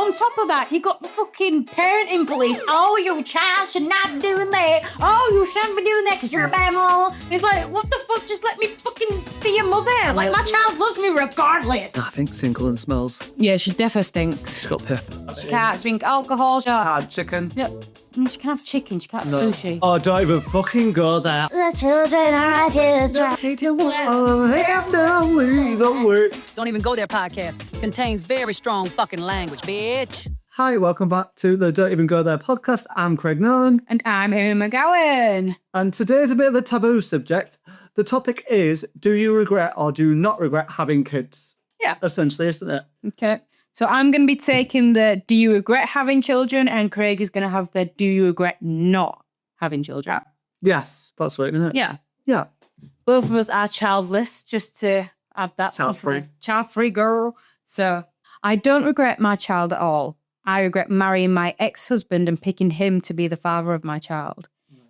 on top of that, you got the fucking parenting police. Oh, your child should not be doing that. Oh, you shouldn't be doing that because you're a bad mom. And it's like, what the fuck? Just let me fucking be a mother. Like, my child loves me regardless. I think Single smells. Yeah, she defo stinks. She's got pip. She can't drink alcohol. She Hard chicken. yeah. She can have chicken. She can't have sushi. Oh, don't even fucking go there. The children are his. Don't even go there podcast. Contains very strong fucking language, bitch. Hi, welcome back to the Don't Even Go There podcast. I'm Craig Nolan. And I'm Uma McGowan. And today's a bit of a taboo subject. The topic is, do you regret or do you not regret having kids? Yeah. Essentially, isn't it? Okay. So I'm going to be taking the do you regret having children, and Craig is going to have the do you regret not having children. Yes, that's right, isn't it? Yeah. Yeah. Both of us are childless, just to add that. Child-free. Child-free girl. So I don't regret my child at all. I regret marrying my ex-husband and picking him to be the father of my child.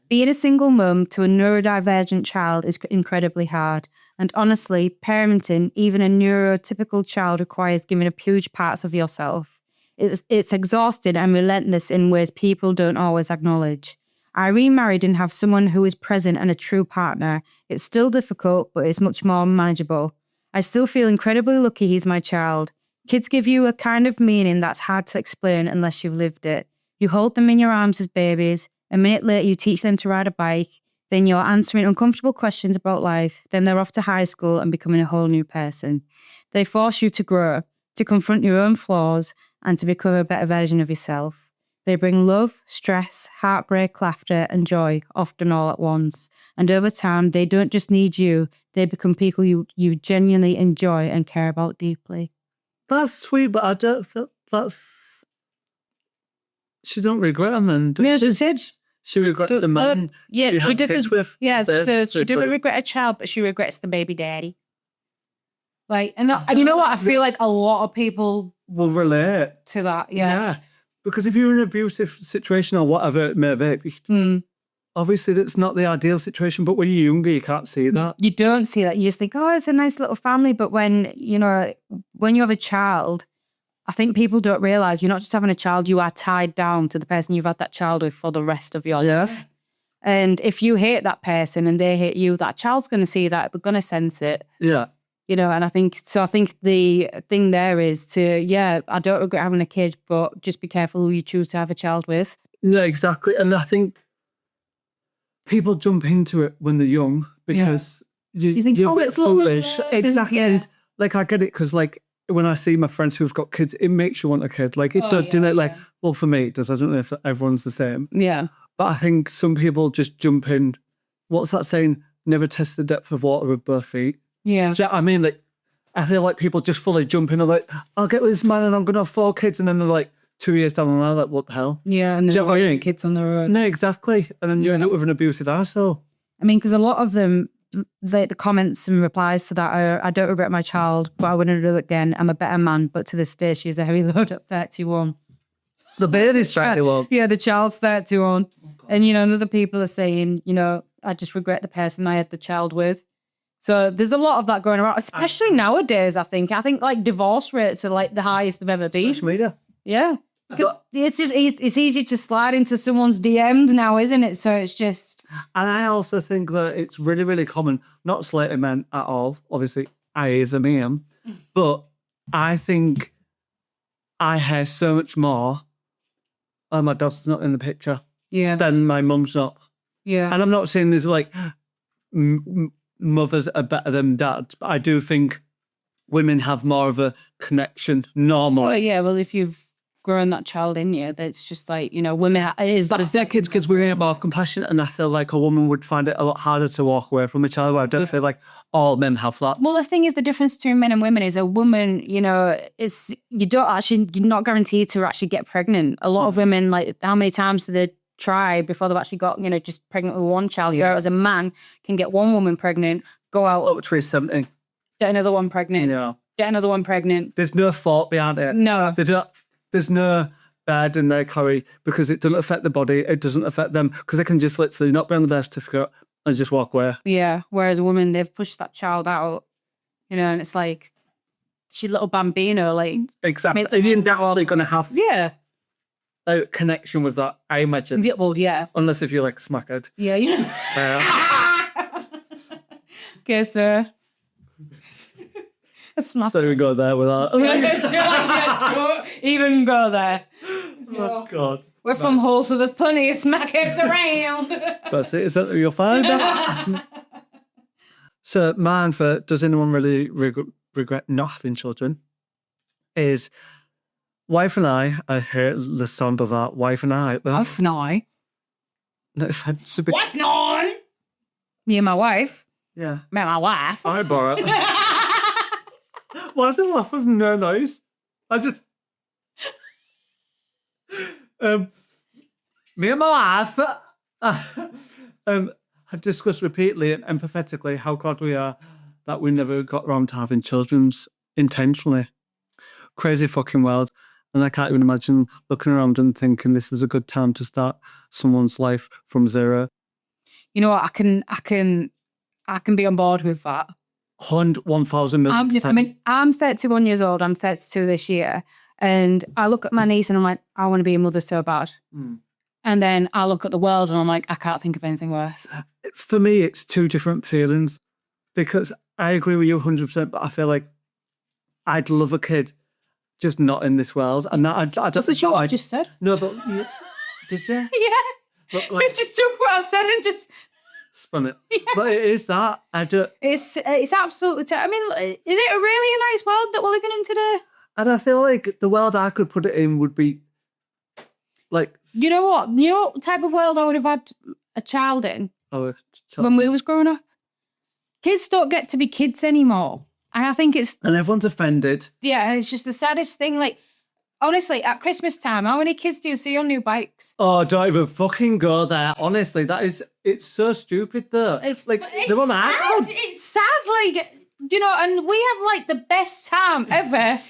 Being a single mum to a neurodivergent child is incredibly hard. And honestly, parenting even a neurotypical child requires giving up huge parts of yourself. It's exhausting and relentless in ways people don't always acknowledge. I remarried and have someone who is present and a true partner. It's still difficult, but it's much more manageable. I still feel incredibly lucky he's my child. Kids give you a kind of meaning that's hard to explain unless you've lived it. You hold them in your arms as babies. A minute later, you teach them to ride a bike. Then you're answering uncomfortable questions about life. Then they're off to high school and becoming a whole new person. They force you to grow, to confront your own flaws, and to become a better version of yourself. They bring love, stress, heartbreak, laughter, and joy, often all at once. And over time, they don't just need you. They become people you genuinely enjoy and care about deeply. That's sweet, but I don't feel that's... She don't regret him then, does Yeah, she? she said... She regrets the man Yeah, she she had didn't. kids with. Yeah, so That's she didn't good. regret a child, but she regrets the baby daddy. Like, and you know what? I feel like a lot of people Will relate. to that. Yeah. Because if you're in an abusive situation or whatever it may be, obviously that's not the ideal situation, but when you're younger, you can't see that. You don't see that. You just think, oh, it's a nice little family. But when you have a child, I think people don't realize you're not just having a child, you are tied down to the person you've had that child with for the rest of your life. And if you hate that person and they hate you, that child's going to see that, they're going to sense it. Yeah. And I think the thing there is I don't regret having a kid, but just be careful who you choose to have a child with. Yeah, exactly. And I think people jump into it when they're young because You think, you're a oh, bit it's lovely. foolish. Exactly. Yeah. And like, I get it because like, when I see my friends who've got kids, it makes you want a kid. Like, it does, do it? Like, well, for me, it does. I don't know if everyone's the same. Yeah. But I think some people just jump in. What's that saying? Never test the depth of water with both feet. Yeah. Do you know what I mean? Like, I feel like people just fully jump in and like, I'll get with this man and I'm going to have 4 kids. And then they're like 2 years down the line, like, what the hell? Yeah. And Do you know what I mean? kids on their own. No, exactly. And then you end up with an abusive arsehole. I mean, because a lot of them, the comments and replies to that are, I don't regret my child, but I wouldn't do it again. I'm a better man, but to this day, she's a heavy load at 31. The baby's 31. Yeah, the child's 31. And, other people are saying, I just regret the person I had the child with. So there's a lot of that going around, especially nowadays, I think. I think, like, divorce rates are, like, the highest they've ever been. Social media. Yeah. It's just it's easy to slide into someone's DMs now, isn't it? So it's just... And I also think that it's really, really common, not slating men at all. Obviously, I is a man. But I think I hear so much more, oh, my dad's not in the picture, than my mum's not. Yeah. And I'm not saying there's like mothers are better than dads, but I do think women have more of a connection normally. Well, if you've grown that child in you, that's just like, women That's their kids because we're more compassionate, and I feel like a woman would find it a lot harder to walk away from a child. I don't feel like all men have that. Well, the thing is, the difference between men and women is a woman, you're not guaranteed to actually get pregnant. A lot of women, like, how many times do they try before they've actually got, just pregnant with one child? Whereas a man can get one woman pregnant, go out Up to 70. get another one pregnant, get another one pregnant. There's no thought behind it. No. There's no bed in their curry because it doesn't affect the body. It doesn't affect them because they can just literally not be on the birth certificate and just walk away. Yeah. Whereas a woman, they've pushed that child out, and it's like, she little bambino, like. Exactly. Makes They didn't sense. actually going to have Yeah. a connection with that, I imagine. Yeah, well, yeah. Unless if you like smackhead. Yeah, yeah. Okay, so. Smack. Don't even go there with that. Don't even go there. Oh, God. We're from Hull, so there's plenty of smackheads around. That's it. Is that you'll find that? So, my answer, does anyone really regret not having children? Is wife and I hate the sound of that. Wife and I. Wife and I. No offense. Wife and I. Me and my wife. Yeah. Me and my wife. I borrow it. Why did I laugh with no noise? I just. Me and my wife have discussed repeatedly and empathetically how glad we are that we never got around to having children intentionally. Crazy fucking world. And I can't even imagine looking around and thinking this is a good time to start someone's life from zero. You know what? I can be on board with that. 1,000 million. I mean, I'm 31 years old. I'm 32 this year. And I look at my niece and I'm like, I want to be a mother so bad. And then I look at the world and I'm like, I can't think of anything worse. For me, it's two different feelings because I agree with you 100%, but I feel like I'd love a kid, just not in this world. And that, I don't. That's what I just said. No, but did you? Yeah. But I just took what I said and just spun it. Yeah. But it is that. It's absolutely. I mean, is it a really nice world that we're living in today? And I feel like the world I could put it in would be like. You know what? You know what type of world I would have had a child in when we was growing up? Kids don't get to be kids anymore. And I think it's... And everyone's offended. Yeah, it's just the saddest thing. Like, honestly, at Christmas time, how many kids do you see on new bikes? Oh, don't even fucking go there. Honestly, it's so stupid though. It's they're on sad. It's sad, like, you know, and we have like the best time ever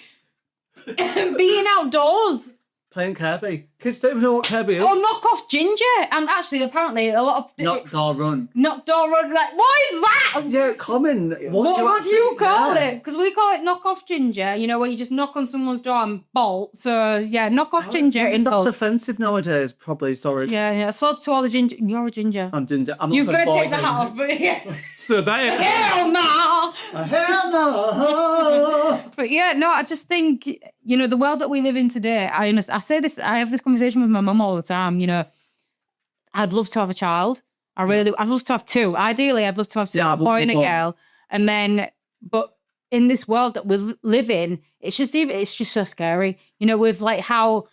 being outdoors. Playing Kirby. Kids don't even know what Kirby is. Oh, knock off Ginger. And actually, apparently, a lot of... Knock door run. Knock door run. Like, what is that? Yeah, common. What do you call it? Because we call it knock off Ginger, you know, where you just knock on someone's door and bolt. So, yeah, knock off Ginger. That's offensive nowadays, probably. Sorry. Yeah. So to all the Ginger. You're a Ginger. I'm Ginger. You're going to take the hat off, but yeah. So that is... Hell no! Hell no! But yeah, no, I just think, you know, the world that we live in today, I say this, I have this conversation with my mum all the time, you know, I'd love to have a child. I'd love to have two. Ideally, I'd love to have two, a boy and a girl. And then, but in this world that we live in, it's just so scary. You know, with like how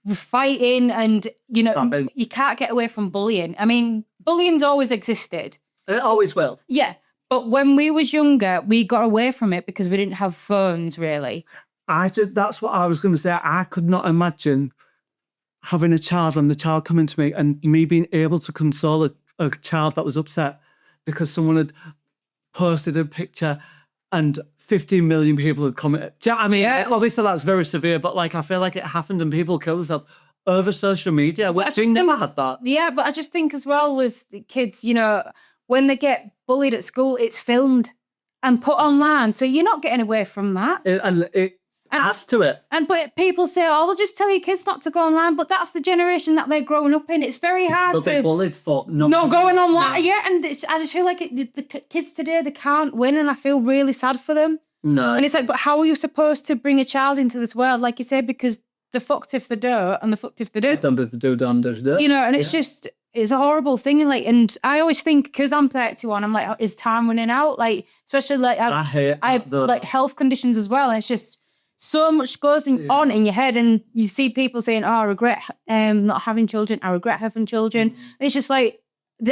we're fighting and, you know, you can't get away from bullying. I mean, bullying's always existed. It always will. Yeah. But when we was younger, we got away from it because we didn't have phones, really. That's what I was going to say. I could not imagine having a child and the child coming to me and me being able to console a child that was upset because someone had posted a picture and 15 million people had commented. Do you know what I mean? Yeah. Obviously, that's very severe, but like I feel like it happened and people killed themselves over social media. We never had that. Yeah, but I just think as well with the kids, you know, when they get bullied at school, it's filmed and put online. So you're not getting away from that. It adds to it. But people say, oh, we'll just tell your kids not to go online. But that's the generation that they're growing up in. It's very hard They'll be bullied for not going online. Yeah, and I just feel like the kids today, they can't win. And I feel really sad for them. No. And it's like, but how are you supposed to bring a child into this world? Like you said, because they're fucked if they don't and they're fucked if they do. Dumb as they do, dumb as they do. You know, and it's just... It's a horrible thing, and I always think because I'm 31, I'm like, is time running out? Like, especially like I have like health conditions as well, and it's just so much goes on in your head, and you see people saying, "Oh, I regret not having children. I regret having children." And it's just like,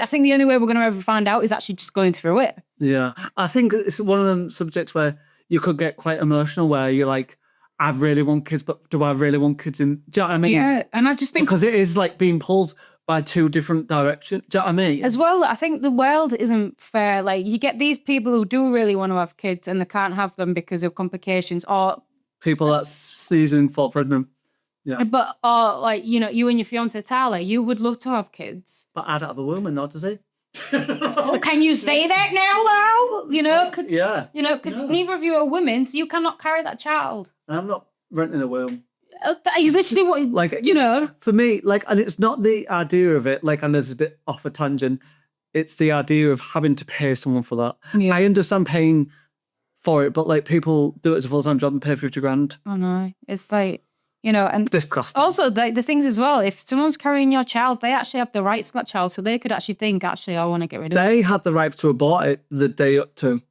I think the only way we're going to ever find out is actually just going through it. Yeah, I think it's one of them subjects where you could get quite emotional, where you're like, I really want kids, but do I really want kids? Do you know what I mean? Yeah, and I just think because it is like being pulled by two different directions. Do you know what I mean? As well, I think the world isn't fair. Like, you get these people who do really want to have kids and they can't have them because of complications or... People that's seasoning for pregnant. Yeah. But, or like, you know, you and your fiancé, Tyler, you would love to have kids. But I'd have a woman, not does he? Oh, can you say that now, though? You know, Yeah. You know, because neither of you are women, so you cannot carry that child. I'm not renting a womb. That is literally what, Like, you know. For me, like, and it's not the idea of it, like, and there's a bit off a tangent. It's the idea of having to pay someone for that. Yeah. I understand paying for it, but like people do it as a full-time job and pay 50 grand. I know. It's like, you know, and Disgusting. also the things as well, if someone's carrying your child, they actually have the rights to that child, so they could actually think, actually, I want to get rid of it. They had the right to abort it the day up to.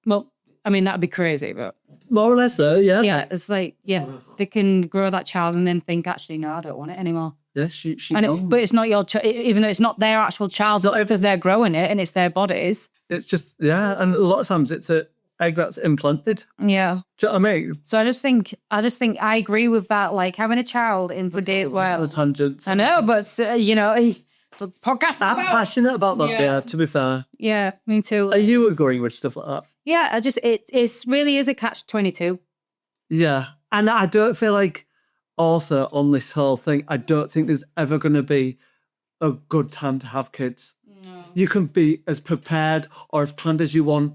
Well, I mean, that'd be crazy, but More or less so, yeah. yeah, it's like, yeah, they can grow that child and then think, actually, no, I don't want it anymore. Yeah, she And it's not your child, even though it's not their actual child, but because they're growing it and it's their bodies. It's just, yeah, and a lot of times it's an egg that's implanted. Yeah. Do you know what I mean? So I just think I agree with that, like having a child in the days where The tangents. I know, but you know, the podcast. I'm passionate about that, yeah, to be fair. Yeah, me too. Are you agreeing with stuff like that? Yeah, it's really is a catch-22. Yeah. And I don't feel like also on this whole thing, I don't think there's ever going to be a good time to have kids. No. You can be as prepared or as planned as you want.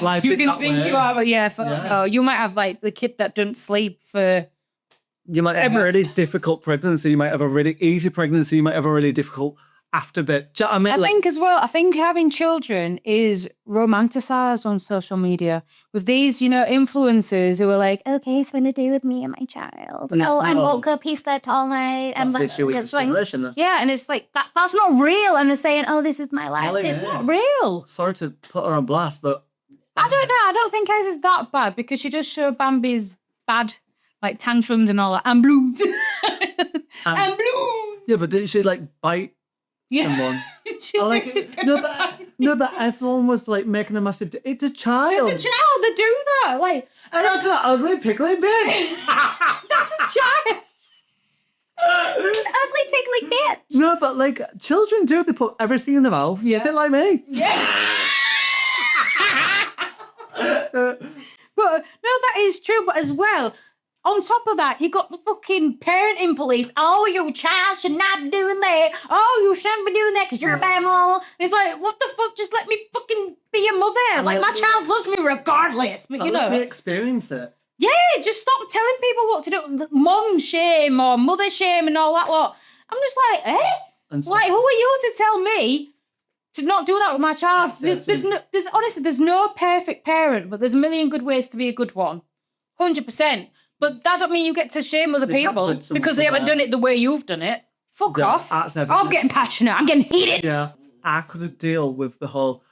Life You is can that think way. you are, but yeah, Yeah. Oh, you might have like the kid that doesn't sleep for. You might have a really difficult pregnancy. You might have a really easy pregnancy. You might have a really difficult after bit. Do you know what I mean? I Like, think as well, I think having children is romanticized on social media with these, you know, influencers who are like, okay, it's going to do with me and my child. Oh, I woke up, he slept all night. And that's the issue with it's like, inspiration. yeah, and it's like, that's not real. And they're saying, oh, this is my life. Hell It's yeah. not real. Sorry to put her on blast, but I don't know. I don't think ours is that bad because she does show Bambi's bad, like tantrums and all that. And blues. and blues. yeah, but didn't she like bite Yeah. someone? She's I like she's it. No, but everyone was like making a massive. It's a child. It's a child that do that. Like, And that's an ugly, pickly bitch. that's a child. It's an ugly, piggly bitch. No, but like children do. They put everything in their mouth. Yeah. A bit like me. Yeah. But no, that is true. But as well, on top of that, you got the fucking parenting police. Oh, your child should not be doing that. Oh, you shouldn't be doing that because you're a bad mom. And it's like, what the fuck? Just let me fucking be a mother. Like, my child loves me regardless. But you Let me know, experience it. yeah, just stop telling people what to do. Mom shame or mother shame and all that lot. I'm just like, eh? And so- Like, who are you to tell me to not do that with my child? Honestly, there's no perfect parent, but there's a million good ways to be a good one. 100%. But that don't mean you get to shame other They can't people judge someone because they for haven't that. done it the way you've done it. Fuck Yeah, off. that's I'm everything. getting passionate. I'm getting heated. Yeah, I couldn't deal with the whole.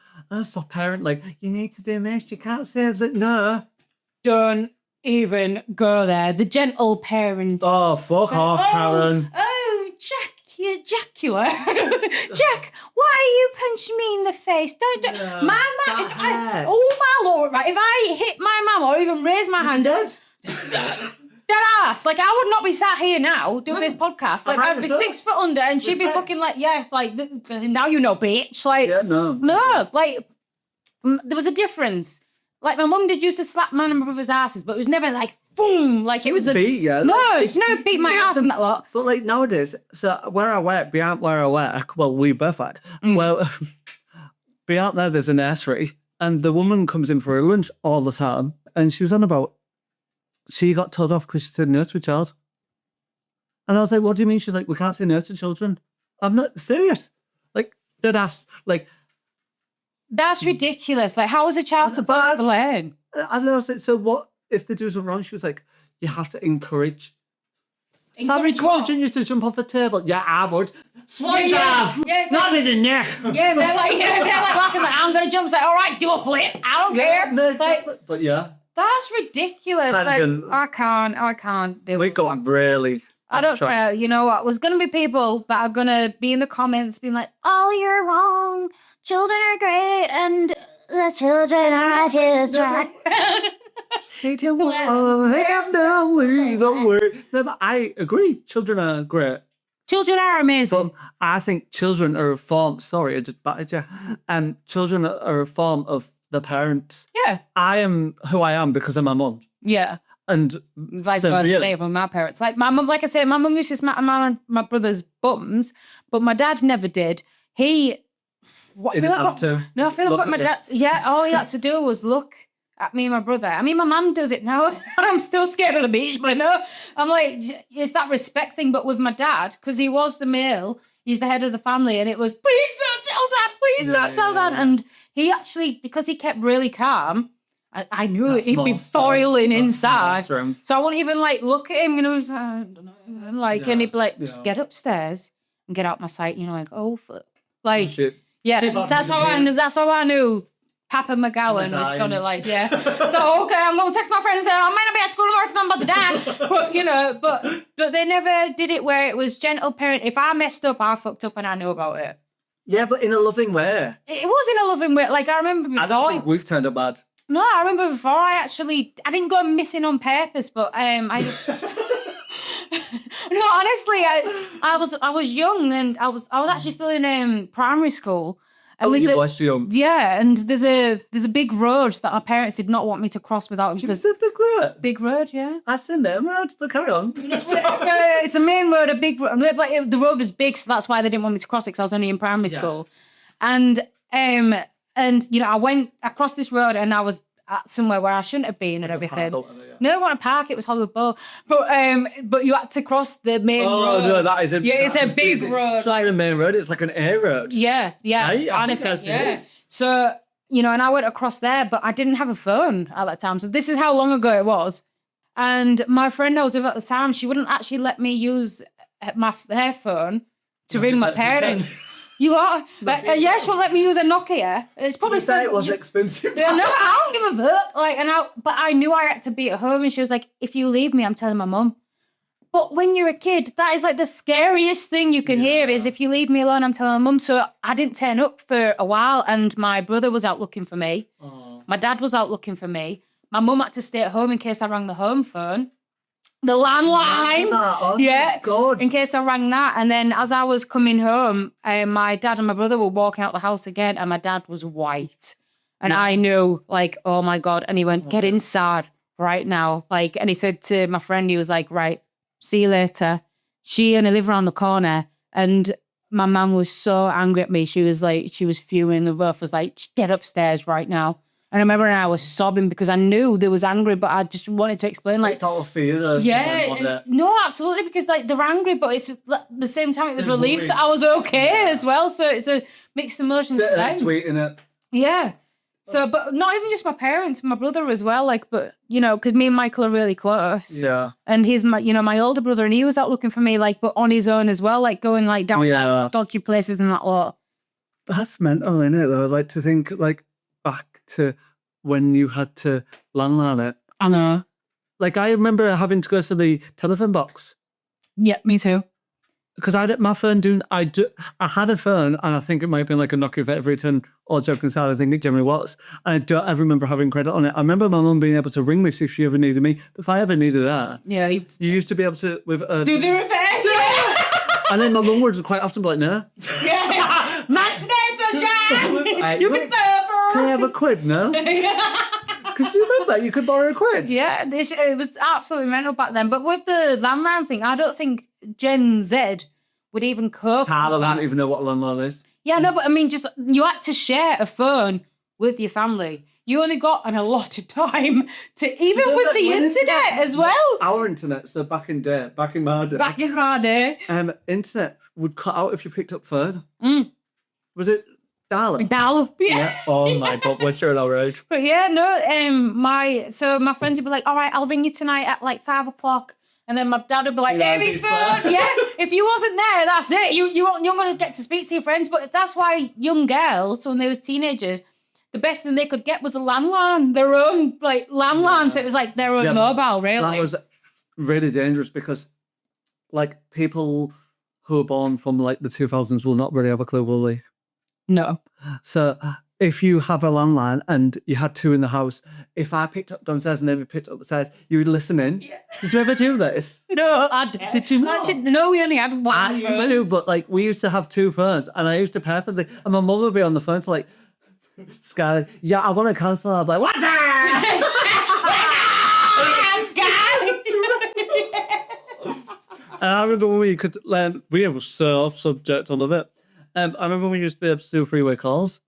Stop parent. Like you need to do this. You can't say that. No. Don't even go there. The gentle parent. Oh, fuck off, Karen. Oh, Jackula. Jack, why are you punching me in the face? Don't. Yeah, My mum. that hurt. Oh my lord! Right, if I hit my mum or even raise my hand, dead ass. Like I would not be sat here now doing this podcast. Like I'd be 6 foot under, and she'd be Respect. fucking like, yeah, like now you know, bitch. Like Yeah, no. no, like there was a difference. Like my mum did used to slap man and my brother's asses, but it was never like boom. Like it was a beat, yeah. no, she never beat my ass and that lot. But like nowadays, so where I work, beyond where I work, well, we both had. Well, beyond there's a nursery, and the woman comes in for her lunch all the time, and she was on about. She got told off because she said no to a child. And I was like, what do you mean? She's like, we can't say no to children. I'm not serious. Like, dead ass. Like, That's ridiculous. Like, how is a child supposed to learn? and I was like, so what if they do something wrong? She was like, you have to encourage. So I'm Encourage what? encouraging you to jump off the table. Yeah, I would. Swan Yeah, dive! yeah, it's Not like- in the neck. Yeah, they're like laughing like, I'm gonna jump. It's like, all right, do a flip. I don't care. No, Like, but yeah, that's ridiculous. Like, Tangent. I can't do we it. got really. I don't off track. care. You know what? There's gonna be people that are gonna be in the comments being like, "Oh, you're wrong. Children are great, and the children are our future." No, but I agree. Children are great. Children are amazing. But I think children are a form. Sorry, I just batted you. Children are a form of the parents. Yeah, I am who I am because of my mum. yeah. And Vice so versa really- from my parents. Like my mum, like I said, my mum used to smack my brother's bums, but my dad never did. He What, He didn't have to. No, I feel Look like my at dad. Yeah, all he had to do was look at me and my brother. I mean, my mum does it now, and I'm still scared of the beach. But no, I'm like, it's that respect thing. But with my dad, because he was the male, he's the head of the family, and it was, please don't tell dad, please don't tell dad. And he actually, because he kept really calm, I knew That's he'd be more strength. boiling That's more inside. strength. So I wouldn't even like look at him, you know, I don't know, like, and he'd be like, just get upstairs and get out my sight, you know, like, oh fuck. Like, Shit. yeah, Shit, but that's how I knew. That's how I knew Papa McGowan was dying. gonna like, yeah. So okay, I'm gonna text my friend and say I might not be at school tomorrow because I'm about to die. But you know, but they never did it where it was gentle parent. If I messed up, I fucked up and I knew about it. Yeah, but in a loving way. It was in a loving way. Like I remember before. I don't think we've turned up bad. No, I remember before I didn't go missing on purpose, but I no, honestly, I was young and I was actually still in primary school. And You was young. Yeah, and there's a big road that our parents did not want me to cross without because It's a big road. big road, yeah. That's the main road, but carry on. It's a main road, a big road. But the road was big, so that's why they didn't want me to cross it because I was only in primary school. And you know, I crossed this road and I was at somewhere where I shouldn't have been and everything. No, I want to park. It was Hollywood Bowl, but you had to cross the main road. Oh no, that is a it's a big road. It's like a main road. It's like an air road. Yeah. Right? I think Anything, that's it. So you know, and I went across there, but I didn't have a phone at that time. So this is how long ago it was. And my friend I was with at the time, she wouldn't actually let me use her phone to ring my parents. You are? Yeah, she won't let me use a Nokia. It's probably say it was expensive. Yeah, no, I don't give a fuck. Like, but I knew I had to be at home, and she was like, "If you leave me, I'm telling my mum." But when you're a kid, that is like the scariest thing you can hear is if you leave me alone, I'm telling my mum. So I didn't turn up for a while, and my brother was out looking for me. My dad was out looking for me. My mum had to stay at home in case I rang the home phone. The landline. God. In case I rang that. And then as I was coming home, my dad and my brother were walking out the house again, and my dad was white. And I knew, like, oh my God. And he went, get inside right now. Like, and he said to my friend, he was like, right, see you later. She only lived around the corner. And my mum was so angry at me. She was fuming. The both was like, get upstairs right now. And I remember I was sobbing because I knew they was angry, but I just wanted to explain, like, total fear. no, absolutely, because like they're angry, but it's at the same time it was relief that I was okay as well. So it's a mixed emotions. That's sweet, innit? Yeah. So, but not even just my parents, my brother as well. Like, but you know, because me and Michael are really close. Yeah. And he's my older brother, and he was out looking for me, like, but on his own as well, like going like down like, dodgy places and that lot. That's mental, innit? Though, like to think like back to when you had to landline it. I know. Like I remember having to go to the telephone box. Yeah, me too. Because I had a phone, and I think it might have been like a Nokia Veteran, all joking aside, I think it generally was. And I don't ever remember having credit on it. I remember my mum being able to ring me if she ever needed me. But if I ever needed that, yeah, you used to be able to with do the reverse. And then my mum would quite often be like, no. Yeah, not today, sunshine. You can Can I have a quid, no? Because you remember, you could borrow a quid. Yeah, it was absolutely mental back then. But with the landline thing, I don't think Gen Z would even cope. Tyler don't even know what a landline is. Yeah, no, but I mean, just you had to share a phone with your family. You only got an allotted time to, even with the internet as well. Our internet, so back in my day. Internet would cut out if you picked up phone. Was it dial-up? Dial-up, yeah. Oh my God, we're sure our age. But yeah, no, my friends would be like, all right, I'll ring you tonight at like 5:00. And then my dad would be like, Amy phone. Yeah, if you wasn't there, that's it. You're going to get to speak to your friends. But that's why young girls, when they were teenagers, the best thing they could get was a landline, their own like landline. So it was like their own mobile, really. That was really dangerous because like people who are born from like the 2000s will not really have a clue, will they? No. So if you have a landline and you had two in the house, if I picked up downstairs and Amy picked up upstairs, you would listen in. Yeah. Did you ever do this? No, I did. Did you not? No, we only had one. I used to, but like we used to have two phones, and I used to purposely, and my mother would be on the phone for like, Sky, yeah, I want to cancel. I'm like, what's that? I'm Sky. And I remember we were so off subject, I love it. I remember we used to be able to do freeway calls.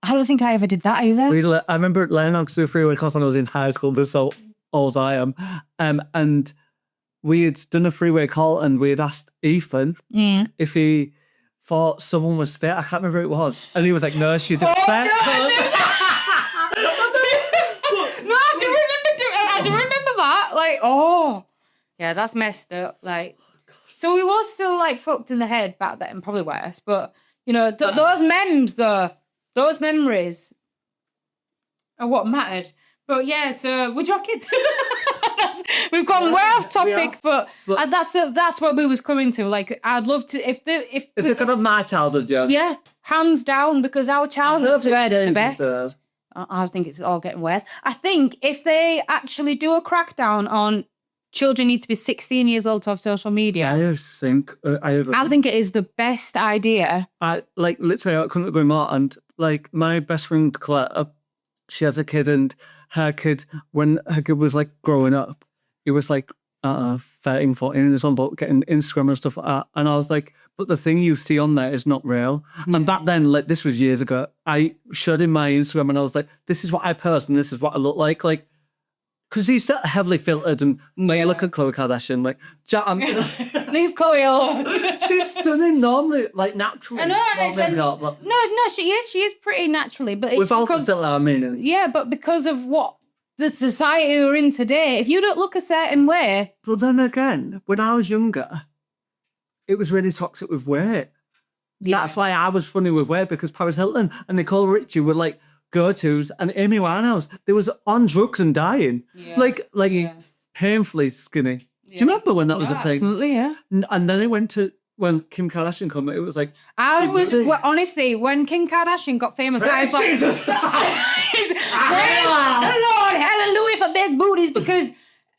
I don't think I ever did that either. I remember learning how to do freeway calls when I was in high school, but so old I am. And we had done a freeway call and we had asked Ethan if he thought someone was fit. I can't remember who it was. And he was like, no, she didn't fit. No, I do remember that. Like, oh. Yeah, that's messed up. Like, so we was still like fucked in the head back then, probably worse. But, you know, those memes though, those memories are what mattered. But yeah, so would you have kids? We've gone way off topic, but that's what we was coming to. Like, I'd love to if they could have my childhood, yeah, hands down, because our childhoods were the best. I think it's all getting worse. I think if they actually do a crackdown on children need to be 16 years old to have social media. I think it is the best idea. Literally, I couldn't agree more. And like my best friend Claire, she has a kid, and her kid, when her kid was like growing up, he was like 13, 14 and so on, but getting Instagram and stuff like that. And I was like, but the thing you see on there is not real. Yeah. And back then, like this was years ago, I showed him my Instagram and I was like, this is what I post and this is what I look like. Like, because he's so heavily filtered and look at Khloe Kardashian. Like, leave Khloe alone. She's stunning normally, like naturally. I know. No, she is. She is pretty naturally. But it's with all the filter, I mean. Yeah, but because of what the society we're in today, if you don't look a certain way. But then again, when I was younger, it was really toxic with weight. Yeah. That's why I was funny with weight, because Paris Hilton and Nicole Richie were like go-tos, and Amy Winehouse, they was on drugs and dying. Yeah. Like painfully skinny. Yeah. Do you remember when that was a thing? Absolutely, yeah. And then it went to when Kim Kardashian came, it was like... honestly, when Kim Kardashian got famous, I was like... Jesus! Lord, hallelujah for big booties, because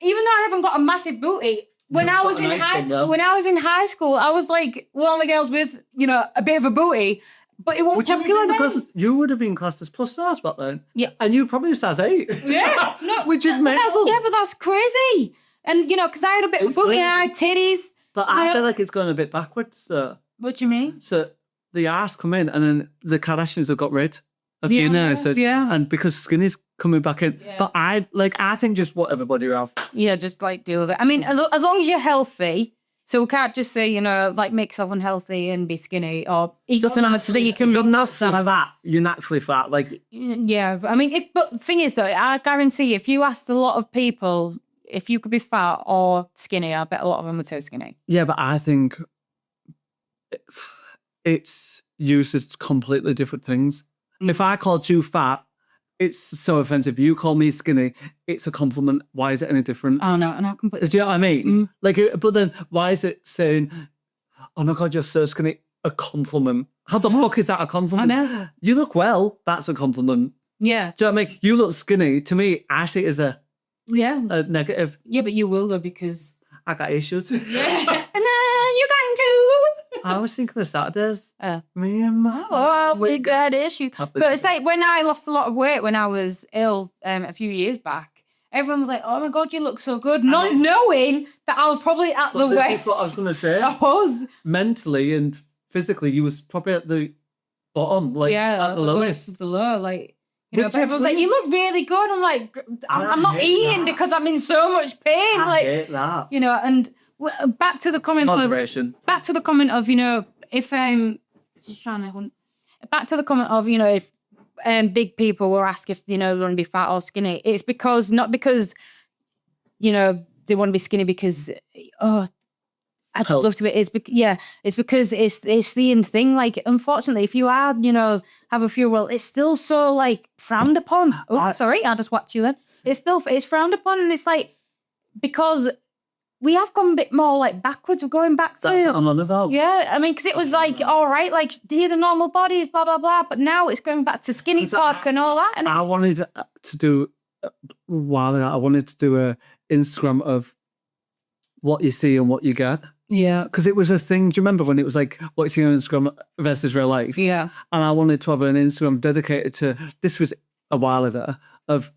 even though I haven't got a massive booty, when I was in high school, I was like one of the girls with, you know, a bit of a booty. But it wasn't popular then. Because you would have been classed as plus size back then. Yeah. And you probably size 8. Yeah. No, which is mental. Yeah, but that's crazy. And, you know, because I had a bit of booty and I had titties. But I feel like it's going a bit backwards. What do you mean? So the arse come in and then the Kardashians have got rid of the nurses. Yeah. And because skinny's coming back in. Yeah. But I think just what everybody have. Yeah, just like deal with it. I mean, as long as you're healthy. So we can't just say, you know, like make yourself unhealthy and be skinny, or eat something so that you can be fat. You're naturally fat. Like, yeah. I mean, but the thing is though, I guarantee if you asked a lot of people if you could be fat or skinny, I bet a lot of them would say skinny. Yeah, but I think it's used as completely different things. If I called you fat, it's so offensive. You call me skinny, it's a compliment. Why is it any different? Oh, no, completely. Do you know what I mean? Like, but then why is it saying, oh my God, you're so skinny, a compliment? How the fuck is that a compliment? I know. You look well, that's a compliment. Yeah. Do you know what I mean? You look skinny, to me, I see it as a negative. Yeah, but you will though, because... I got issues. Yeah. And you got too. I was thinking of Saturdays. Me and my... we got issues. But it's like when I lost a lot of weight when I was ill a few years back, everyone was like, oh my God, you look so good. Not knowing that I was probably at the weight. That's what I was going to say. I was. Mentally and physically, you was probably at the bottom, like at the lowest. The low, like... You know, but everyone's like, you look really good. I'm like, I'm not eating because I'm in so much pain. I hate that. You know, and back to the comment of, you know, if just trying to back to the comment of, you know, if big people were asked if, you know, they want to be fat or skinny, it's because not because, you know, they want to be skinny because I just love to it. It's because it's the end thing. Like, unfortunately, if you are, you know, have a few, well, it's still so like frowned upon. Oh, sorry, I just watched you then. It's frowned upon, and it's like because we have gone a bit more like backwards. We're going back to. That's what I'm on about. Yeah, I mean, because it was like all right, like these are normal bodies, blah blah blah. But now it's going back to skinny talk and all that. And I wanted to do a Instagram of what you see and what you get. Yeah. Because it was a thing. Do you remember when it was like, what you see on Instagram versus real life? Yeah. And I wanted to have an Instagram dedicated to, this was a while ago, of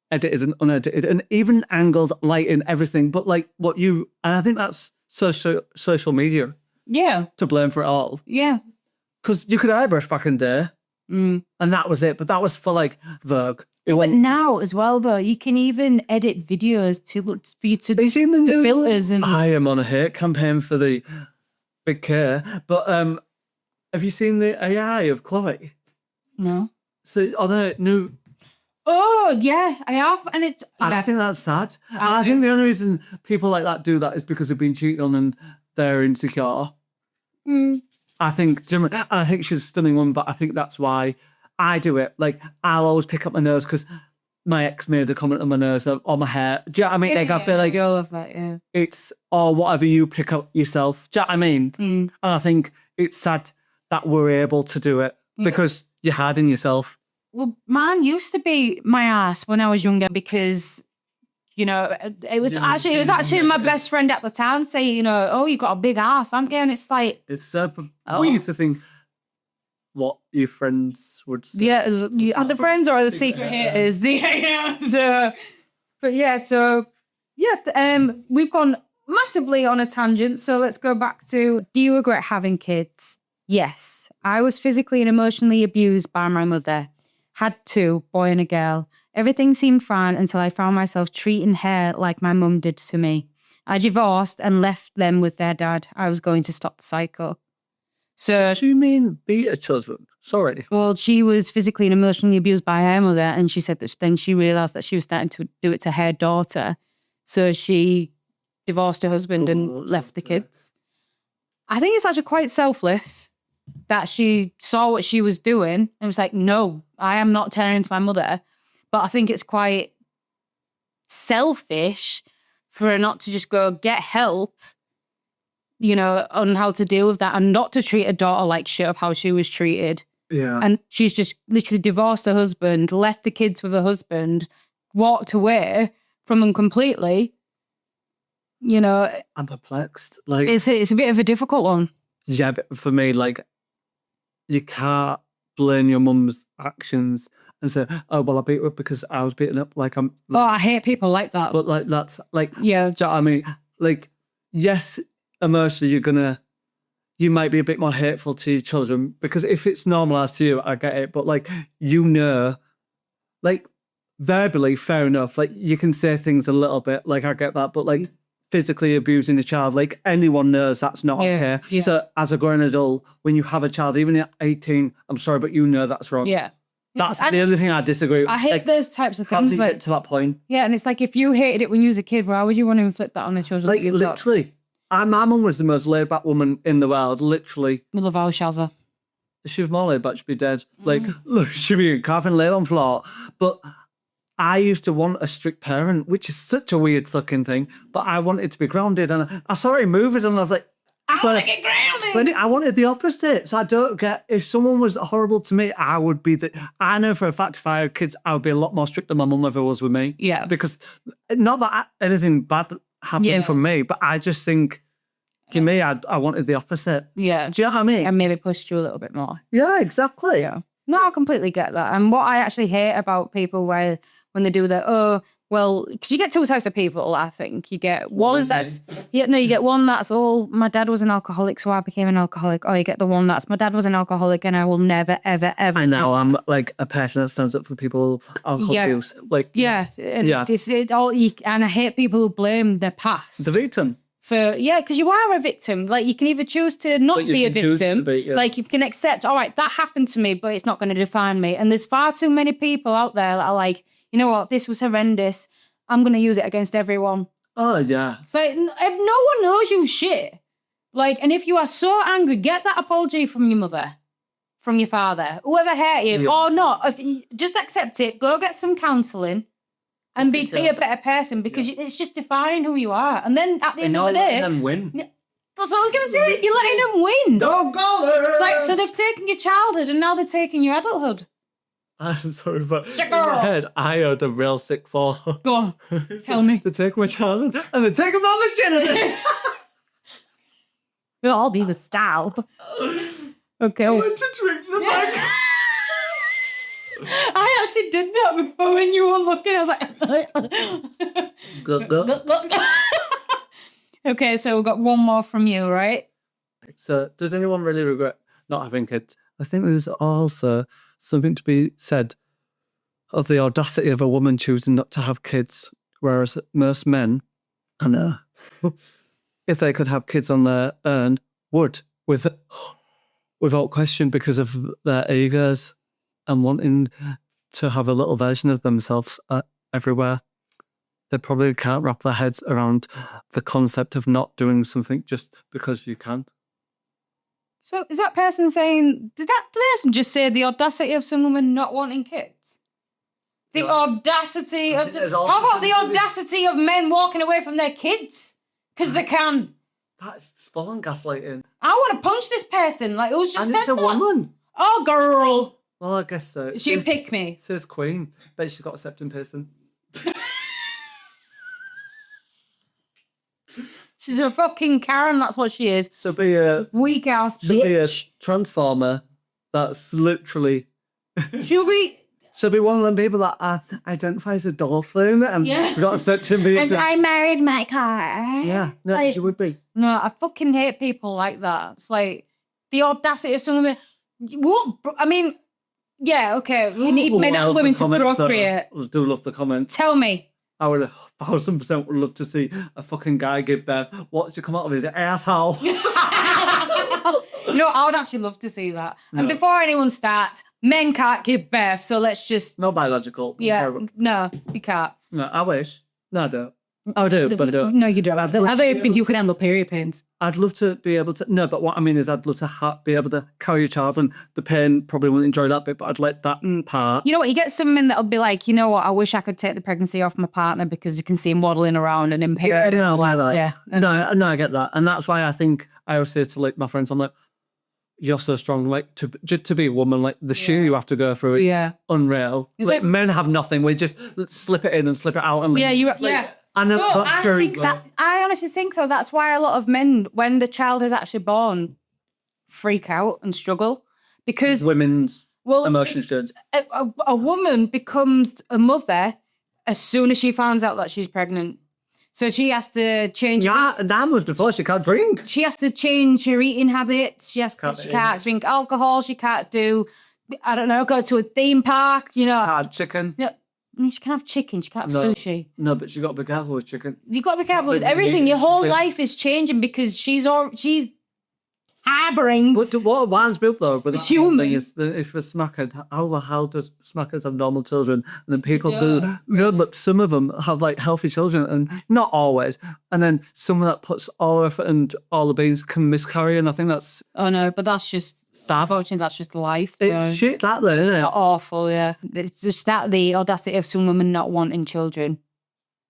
edited and unedited, and even angled, lighting, everything. But like and I think that's social media. Yeah. To blame for it all. Yeah. because you could airbrush back in the day, and that was it. But that was for like Vogue. It But went. now as well, though, you can even edit videos to look for you to Have you seen the new filters and I am on a hate campaign for the Big K. But have you seen the AI of Chloe? no. So on a new. Oh yeah, I have, and it's And I think that's sad. And I think the only reason people like that do that is because they've been cheated on and they're insecure. I think, I think she's a stunning woman, but I think that's why I do it. Like, I'll always pick up my nose because my ex made a comment on my nose or my hair. Do you know what I mean? Like, I feel like all of that, yeah. it's or whatever you pick up yourself. Do you know what I mean? And I think it's sad that we're able to do it because you're hard on yourself. Well, mine used to be my ass when I was younger because, you know, it was actually my best friend at the time saying, you know, oh, you got a big ass, aren't you? And it's like, It's so weird to think what your friends would say. yeah, are the friends or are the secret haters? We've gone massively on a tangent. So let's go back to, do you regret having kids? Yes, I was physically and emotionally abused by my mother. Had two, boy and a girl. Everything seemed fine until I found myself treating her like my mum did to me. I divorced and left them with their dad. I was going to stop the cycle. So, Do you mean beat a husband? Sorry. well, she was physically and emotionally abused by her mother, and she said that then she realised that she was starting to do it to her daughter. So she divorced her husband and left the kids. I think it's actually quite selfless that she saw what she was doing and was like, no, I am not turning into my mother. But I think it's quite selfish for her not to just go get help, you know, on how to deal with that and not to treat her daughter like shit of how she was treated. Yeah. And she's just literally divorced her husband, left the kids with her husband, walked away from them completely. You know, I'm perplexed. Like, it's a bit of a difficult one. yeah, but for me, like, you can't blame your mum's actions and say, oh, well, I beat her up because I was beaten up. Like, I'm. Oh, I hate people like that. But, like, that's, like, Yeah. do you know what I mean? Like, yes, emotionally, you might be a bit more hateful to your children because if it's normalised to you, I get it. But, like, you know, like, verbally, fair enough. Like, you can say things a little bit, like, I get that. But, like, physically abusing a child, like, anyone knows that's not okay. Yeah. So, as a grown adult, when you have a child, even at 18, I'm sorry, but you know that's wrong. Yeah. That's the other thing I disagree with. I hate like, those types of how do things. you Like, get to that point? yeah, and it's like if you hated it when you was a kid, why would you want to inflict that on the children? Like, literally. My mum was the most laid back woman in the world, literally. We love our Shazza. If she was more laid back, she'd be dead. Like, look, she'd be in coffin, laid on floor. But I used to want a strict parent, which is such a weird fucking thing. But I wanted to be grounded. And I saw it in movies and I was like, I want to get grounded. But I wanted the opposite. So I don't get, if someone was horrible to me, I would be I know for a fact if I had kids, I would be a lot more strict than my mum ever was with me. Yeah. Because not that anything bad happened from me, but I just think, to me, I wanted the opposite. Yeah. Do you know what I mean? And maybe pushed you a little bit more. Yeah, exactly. Yeah. No, I completely get that. And what I actually hate about people when they do that, oh, well, because you get two types of people, I think. You get one you get one that's all, my dad was an alcoholic, so I became an alcoholic. Or you get the one that's, my dad was an alcoholic and I will never, ever, ever. I know, I'm like a person that stands up for people with alcohol abuse. Like, yeah. And yeah. And I hate people who blame their past. The victim. Because you are a victim. Like, you can either choose to not be a victim. Like, you can accept, all right, that happened to me, but it's not going to define me. And there's far too many people out there that are like, you know what, this was horrendous. I'm going to use it against everyone. Oh, yeah. So if no one knows you shit, like, and if you are so angry, get that apology from your mother, from your father, whoever hurt you, or not. Just accept it. Go get some counselling. And be a better person because it's just defining who you are. And then at the end of the day... And win. That's what I was going to say. You're letting them win. Don't go there! It's like, so they've taken your childhood and now they're taking your adulthood. I'm sorry, but in my head, I heard a real sick fall. Go on. Tell me. They take my childhood and they take my virginity. We'll all be the style. Okay. I went to drink the mic. I actually did that before when you were looking. I was like... Okay, so we've got one more from you, right? So, does anyone really regret not having kids. I think there's also something to be said of the audacity of a woman choosing not to have kids, whereas most men, I know, if they could have kids on their own, would, without question, because of their egos and wanting to have a little version of themselves everywhere. They probably can't wrap their heads around the concept of not doing something just because you can. So is that person saying, did that person just say the audacity of some women not wanting kids? The audacity of... How about the audacity of men walking away from their kids? Because they can. That's full on gaslighting. I want to punch this person. Like, who's just And said it's a that? woman. Oh, girl. Well, I guess so. She'd pick me. Says Queen. Bet she's got a septum person. She's a fucking Karen, that's what she is. So be a Weak ass be a bitch. transformer that's literally... She'll be... So be one of them people that identify as a dolphin and got such a And I married my car. Yeah, no, Like, she would be. No, I fucking hate people like that. It's like the audacity of some women. What? I mean, yeah, okay. We need men and women to procreate. I do love the comments. Tell me. I would 1,000% would love to see a fucking guy give birth. What should come out of his asshole? No, I would actually love to see that. And before anyone starts, men can't give birth, so let's just... No biological. Yeah, no, you can't. No, I wish. No, I don't. I do, but I don't. No, you don't. I don't think you can handle period pains. I'd love to be able to... No, but what I mean is I'd love to be able to carry a child, and the pain probably wouldn't enjoy that bit, but I'd let that part... You know what? You get some men that'll be like, you know what? I wish I could take the pregnancy off my partner because you can see him waddling around and impaired. Yeah, I don't know why that. Yeah. No, I get that. And that's why I think I always say to like my friends, I'm like, you're so strong. Like, just to be a woman, like the shoe you have to go through, it's unreal. Like, men have nothing. We just slip it in and slip it out. And I know No, that's very I honestly think so. That's why a lot of men, when the child is actually born, freak out and struggle because women's emotions change. A woman becomes a mother as soon as she finds out that she's pregnant. So she has to change. Yeah, that was before she can't drink. She has to change her eating habits. She can't drink alcohol. She can't do, I don't know, go to a theme park. You know, Hard chicken. Yeah, I mean, she can have chicken. She can't have sushi. No, but you got to be careful with chicken. You got to be careful with everything. Your whole life is changing because she's harboring. But what winds me up though, but the human thing is that if a smackhead, how the hell does smackheads have normal children? And then people do. Yeah, but some of them have like healthy children, and not always. And then someone that puts all the effort and all the beans can miscarry, and I think that's... Oh no, but that's just... Unfortunately, that's just life. It's shit that then, isn't it? It's awful, yeah. It's just that the audacity of some women not wanting children.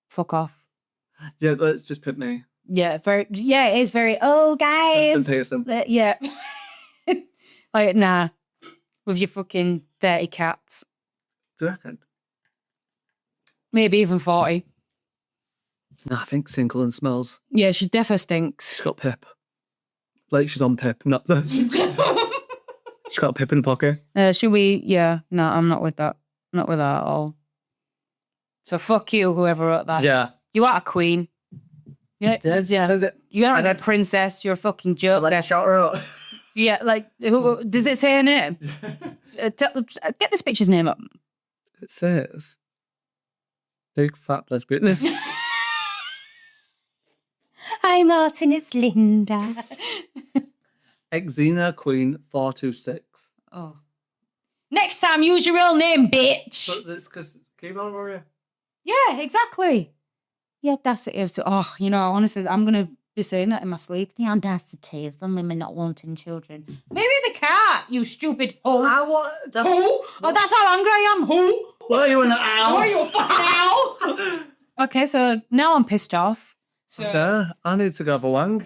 Fuck off. Yeah, let's just pick me. Yeah, it is very, oh, guys. Yeah. Like, nah. With your fucking 30 cats. Do you reckon? Maybe even 40. No, I think single and smells. Yeah, she defo stinks. She's got Pip. Like she's on Pip, not the... She's got a Pip in the pocket. Should we? Yeah, no, I'm not with that. Not with that at all. So fuck you, whoever wrote that. Yeah. You are a queen. Yeah. You're not a princess. You're a fucking joke. Let's shout her out. Yeah, like, who, does it say her name? Get this bitch's name up. It says, big fat lesbian. Hi, Martin, it's Linda. Exena Queen 426. Oh. Next time, use your real name, bitch. But it's because, keep on, Maria. Yeah, exactly. The audacity of... Oh, you know, honestly, I'm going to be saying that in my sleep. The audacity of some women not wanting children. Maybe the cat, you stupid hoe. Who? Oh, that's how angry I am. Who? Why are you an owl? Why are you a fucking owl? Okay, so now I'm pissed off. So Yeah, I need to go have a wank.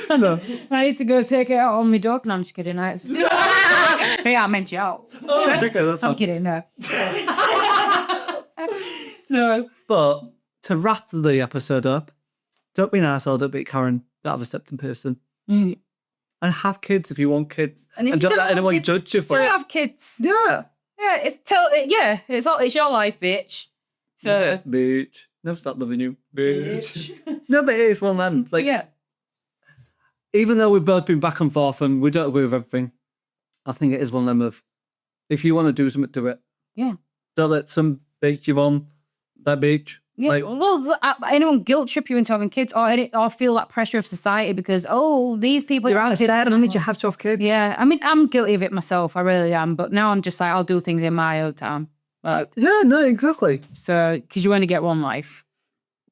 I know. I need to go take it out on my dog. No, I'm just kidding. Yeah, I meant you out. Okay, that's I'm fine. kidding, no. No. But to wrap the episode up, don't be an arsehole, don't be Karen, don't have a septum person. And have kids if you want kids. And, And don't let anyone judge you for you it. have kids. Yeah. Yeah, it's your life, bitch. So Yeah, bitch. Never stop loving you, bitch. No, but it is one of them. Like, yeah. even though we've both been back and forth and we don't agree with everything, I think it is one of them of, if you want to do something, do it. Yeah. Don't let some beach you on that beach. Yeah, Like, well, anyone guilt trip you into having kids or feel that pressure of society because, these people... you're out there, and you have to have kids. Yeah, I mean, I'm guilty of it myself. I really am. But now I'm just like, I'll do things in my own time. Yeah, no, exactly. So, because you only get one life,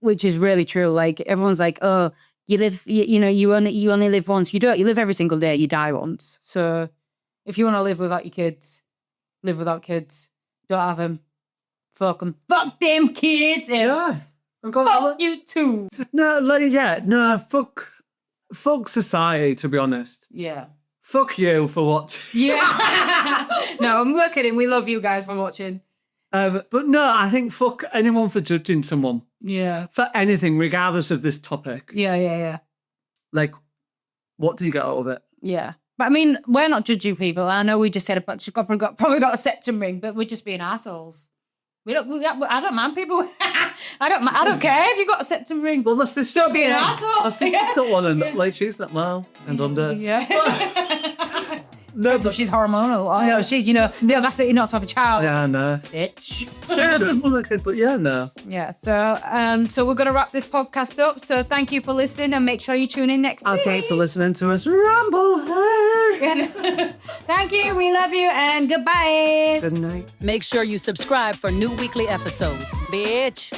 which is really true. Like, everyone's like, oh, you live, you only live once. You don't. You live every single day. You die once. So, if you want to live without your kids, live without kids. Don't have them. Fuck them. Fuck them kids. Yeah. Fuck you too. No, fuck society, to be honest. Yeah. Fuck you for what. Yeah. No, I'm kidding. We love you guys for watching. But no, I think fuck anyone for judging someone. Yeah. For anything, regardless of this topic. Yeah. Like, what do you get out of it? Yeah. But I mean, we're not judging people. I know we just said a bunch of probably got a septum ring, but we're just being assholes. I don't mind people. I don't care if you got a septum ring. Well, my sister... Don't be an asshole. My sister's got one, and like, she's not well and under. Yeah. No, So she's hormonal. Oh, no, she's, that's it, you're not to have a child. Yeah, no. Bitch. Sure, but yeah, no. Yeah, so we're going to wrap this podcast up. So thank you for listening and make sure you tune in next week. Okay, for listening to us ramble. Thank you, we love you, and goodbye. Good night. Make sure you subscribe for new weekly episodes, bitch.